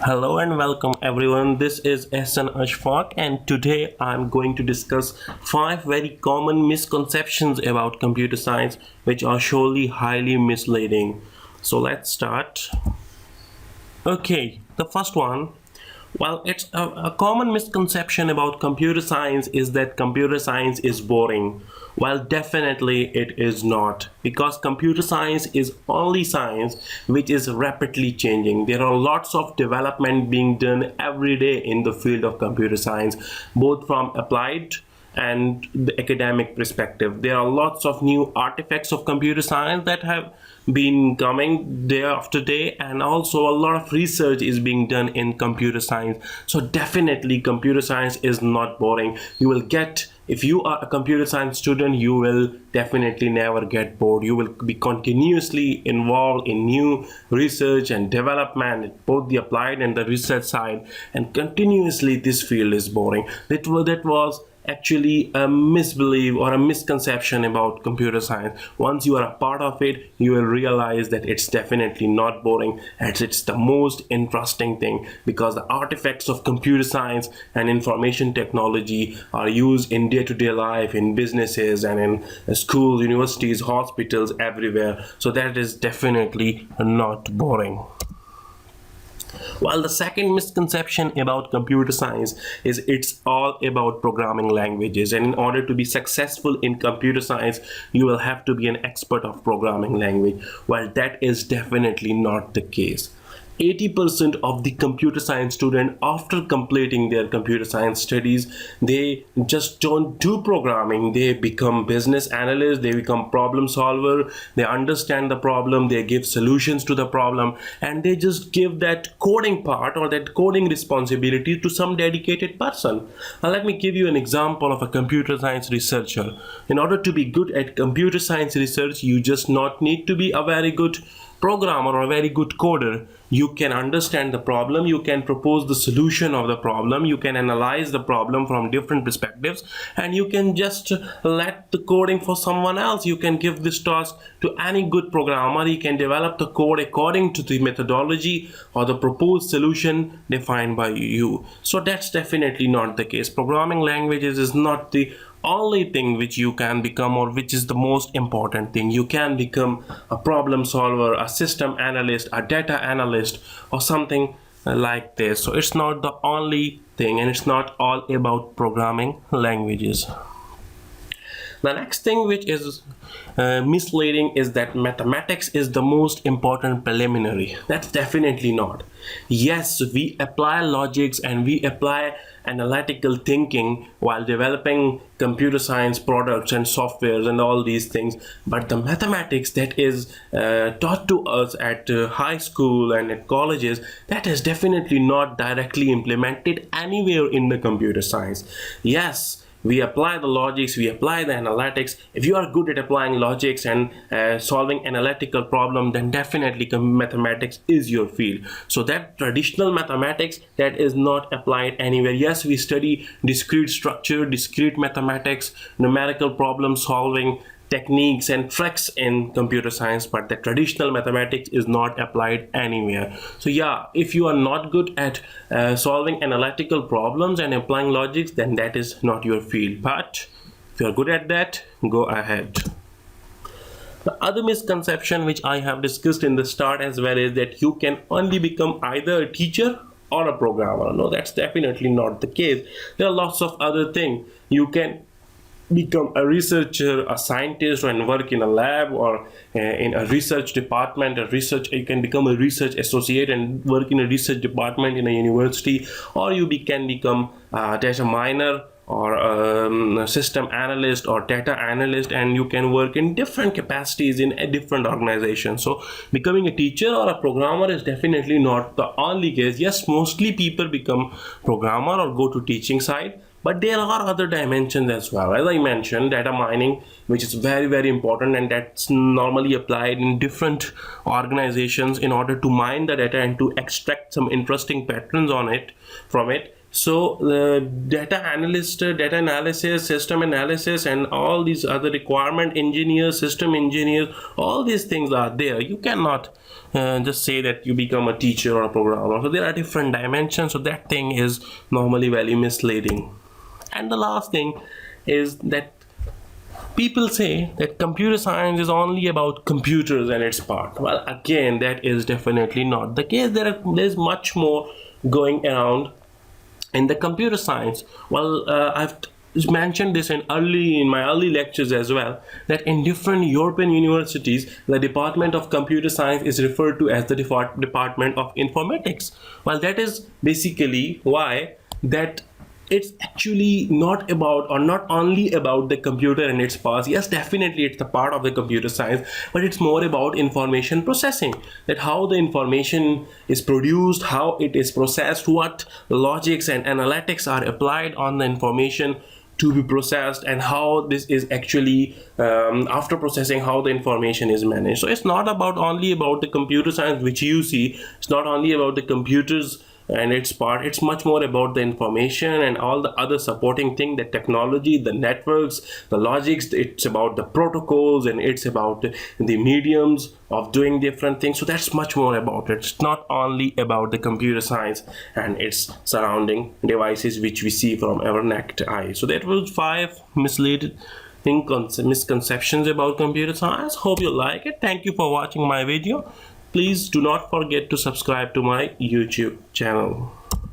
Hello and welcome everyone. This is Ehsan Ashfaq and today I'm going to discuss 5 very common misconceptions about computer science which are surely highly misleading. So let's start. Okay, the first one. Well, it's a common misconception about computer science is that computer science is boring. Well, definitely it is not, because computer science is only science which is rapidly changing. There are lots of development being done every day in the field of computer science, both from applied and the academic perspective. There are lots of new artifacts of computer science that have been coming day after day, and also a lot of research is being done in computer science. So definitely computer science is not boring. You will get, if you are a computer science student, you will definitely never get bored. You will be continuously involved in new research and development, both the applied and the research side, and continuously this field is boring. That was actually a misbelief or a misconception about computer science. Once you are a part of it, you will realize that it's definitely not boring, and it's the most interesting thing, because the artifacts of computer science and information technology are used in day-to-day life, in businesses and in schools, universities, hospitals, everywhere. So that is definitely not boring. While the second misconception about computer science is it's all about programming languages, and in order to be successful in computer science, you will have to be an expert of programming language. While that is definitely not the case. 80% of the computer science student, after completing their computer science studies, they just don't do programming. They become business analysts, they become problem solver, they understand the problem, they give solutions to the problem, and they just give that coding part or that coding responsibility to some dedicated person. Now let me give you an example of a computer science researcher. In order to be good at computer science research, you just not need to be a very good programmer or a very good coder. You can understand the problem, you can propose the solution of the problem, you can analyze the problem from different perspectives, and you can just let the coding for someone else. You can give this task to any good programmer. He can develop the code according to the methodology or the proposed solution defined by you. So that's definitely not the case. Programming languages is not the only thing which you can become, or which is the most important thing. You can become a problem solver, a system analyst, a data analyst, or something like this. So it's not the only thing, and it's not all about programming languages. The next thing which is misleading is that mathematics is the most important preliminary. That's definitely not. Yes, we apply logics and we apply analytical thinking while developing computer science products and softwares and all these things, but the mathematics that is taught to us at high school and at colleges, that is definitely not directly implemented anywhere in the computer science. Yes, we apply the logics, we apply the analytics. If you are good at applying logics and solving analytical problem, then definitely mathematics is your field. So that traditional mathematics, that is not applied anywhere. Yes, we study discrete structure, discrete mathematics, numerical problem solving techniques and tricks in computer science, but the traditional mathematics is not applied anywhere. So yeah, if you are not good at solving analytical problems and applying logics, then that is not your field. But if you are good at that, go ahead. The other misconception which I have discussed in the start as well is that you can only become either a teacher or a programmer. No, that's definitely not the case. There are lots of other things. You can become a researcher, a scientist, and work in a lab or in a research department. You can become a research associate and work in a research department in a university, or you can become a data miner or a system analyst or data analyst, and you can work in different capacities in a different organization. So becoming a teacher or a programmer is definitely not the only case. Yes, mostly people become programmer or go to teaching side, but there are other dimensions as well. As I mentioned, data mining, which is very, very important, and that's normally applied in different organizations in order to mine the data and to extract some interesting patterns on it from it. So the data analyst, data analysis, system analysis, and all these other requirement engineers, system engineers, all these things are there. You cannot just say that you become a teacher or a programmer. So there are different dimensions. So that thing is normally very misleading. And the last thing is that people say that computer science is only about computers and its part. Well, again, that is definitely not the case. There's much more going around in the computer science. Well, I've mentioned this in my early lectures as well, that in different European universities the Department of Computer Science is referred to as the Department of Informatics. Well, that is basically why that it's actually not about, or not only about, the computer and its parts. Yes, definitely it's the part of the computer science, but it's more about information processing, that how the information is produced, how it is processed, what logics and analytics are applied on the information to be processed, and how this is actually after processing, how the information is managed. So it's not about only about the computer science which you see. It's not only about the computers and its part. It's much more about the information and all the other supporting thing, the technology, the networks, the logics. It's about the protocols, and it's about the mediums of doing different things. So that's much more about it. It's not only about the computer science and its surrounding devices which we see from our naked eye. So that was 5 misleading misconceptions about computer science. Hope you like it. Thank you for watching my video. Please do not forget to subscribe to my YouTube channel.